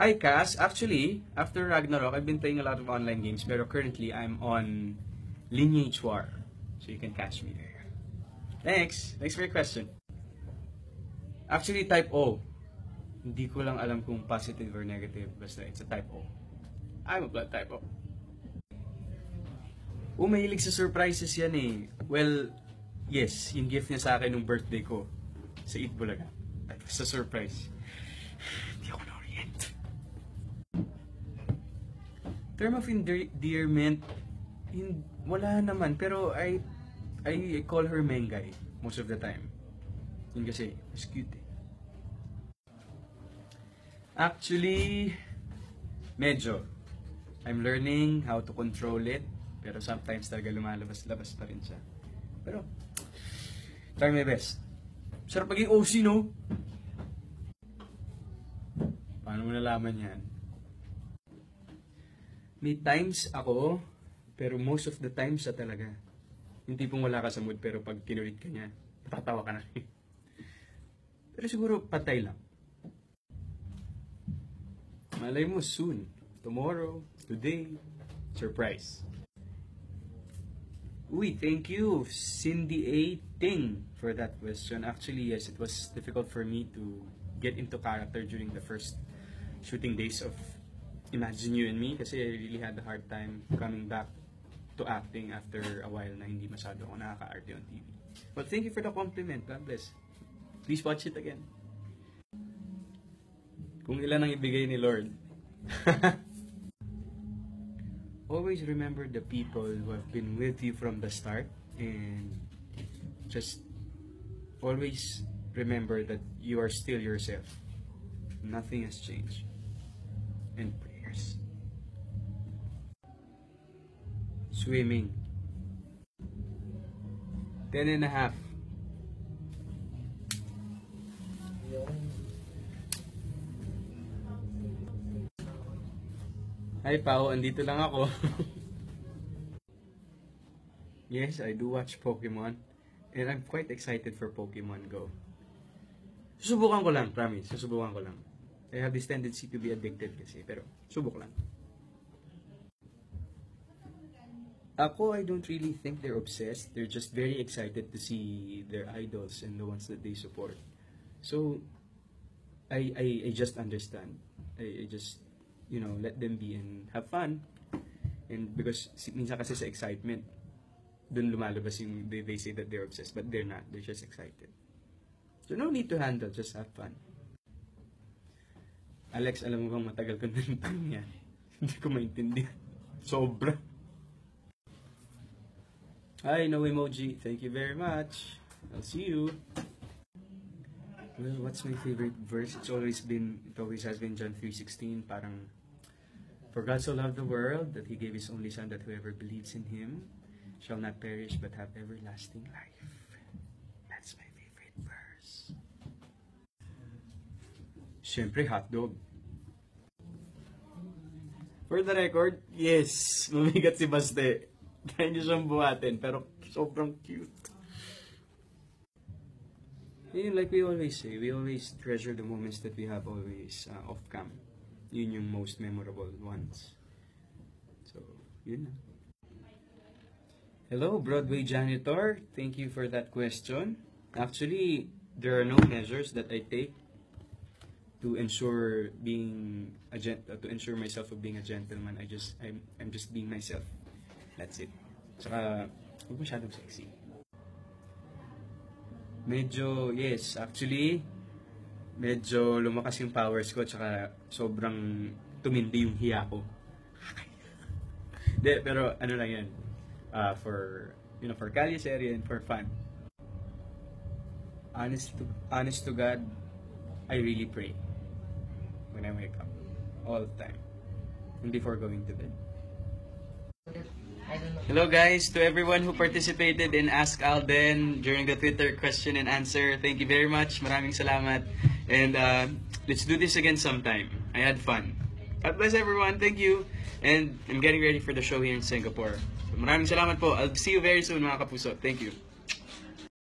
Hi, Cass. Actually, after Ragnarok, I've been playing a lot of online games, pero currently, I'm on Lineage War. So you can catch me there. Thanks. Thanks for your question. Actually, type O. Hindi ko lang alam kung positive or negative. Basta it's a type O. I'm a blood type O. Mahilig sa surprises yan eh. Well, yes, yung gift niya sa akin nung birthday ko sa Eat Bulaga. Sa surprise. Hindi ako na-orient. Term of endearment, wala naman. Pero I call her Mengay most of the time. Yun kasi, it's cute eh. Actually, medyo. I'm learning how to control it. Pero sometimes talaga lumalabas-labas pa rin siya. Pero, try my best. Sarap maging OC, no? Paano mo nalaman yan? May times ako, pero most of the times siya talaga. Yung tipong wala ka sa mood, pero pag kinulit ka niya, matatawa ka na rin. Pero siguro, patay lang. Malay mo soon. Tomorrow, today, surprise. Uy, thank you, Cindy A. Ting, for that question. Actually, yes, it was difficult for me to get into character during the first shooting days of Imagine You and Me kasi I really had a hard time coming back to acting after a while na hindi masyado ako nakaka-arte on TV. Well, thank you for the compliment. God bless. Please watch it again. Kung ilan ang ibigay ni Lord. Always remember the people who have been with you from the start, and just always remember that you are still yourself. Nothing has changed. And prayers. Swimming. 10.5. Hi Pao, andito lang ako. Yes, I do watch Pokemon. And I'm quite excited for Pokemon Go. Susubukan ko lang, promise. Susubukan ko lang. I have this tendency to be addicted kasi. Pero, subok lang. Ako, I don't really think they're obsessed. They're just very excited to see their idols and the ones that they support. So, I just understand. I just, let them be and have fun. And because minsan kasi sa excitement, dun lumalabas yung they say that they're obsessed, but they're not. They're just excited. So no need to handle, just have fun. Alex, alam mo bang matagal ko na tanong yan? Hindi ko maintindihan. Sobra. Hi, no emoji. Thank you very much. I'll see you. Well, what's my favorite verse? It always has been John 3:16. Parang, for God so loved the world that He gave His only Son, that whoever believes in Him shall not perish but have everlasting life. That's my favorite verse. Siyempre, hotdog. For the record, yes, mamigat si Baste. Try niyo siyang buhatin, pero sobrang cute. Like we always say, we always treasure the moments that we have always off-cam. Yun yung most memorable ones. So, yun na. Hello, Broadway Janitor. Thank you for that question. Actually, there are no measures that I take to ensure myself of being a gentleman. I'm just being myself. That's it. Saka, huwag masyadong sexy. Medyo, yes, actually, medyo lumakas yung powers ko, tsaka sobrang tumindi yung hiya ko. De, pero ano lang yan, for Caliserie and for fun. Honest to God, I really pray when I wake up, all the time, and before going to bed. Hello guys, to everyone who participated in Ask Alden during the Twitter question and answer, thank you very much. Maraming salamat. And let's do this again sometime. I had fun. God bless everyone. Thank you. And I'm getting ready for the show here in Singapore. So, maraming salamat po. I'll see you very soon mga kapuso. Thank you.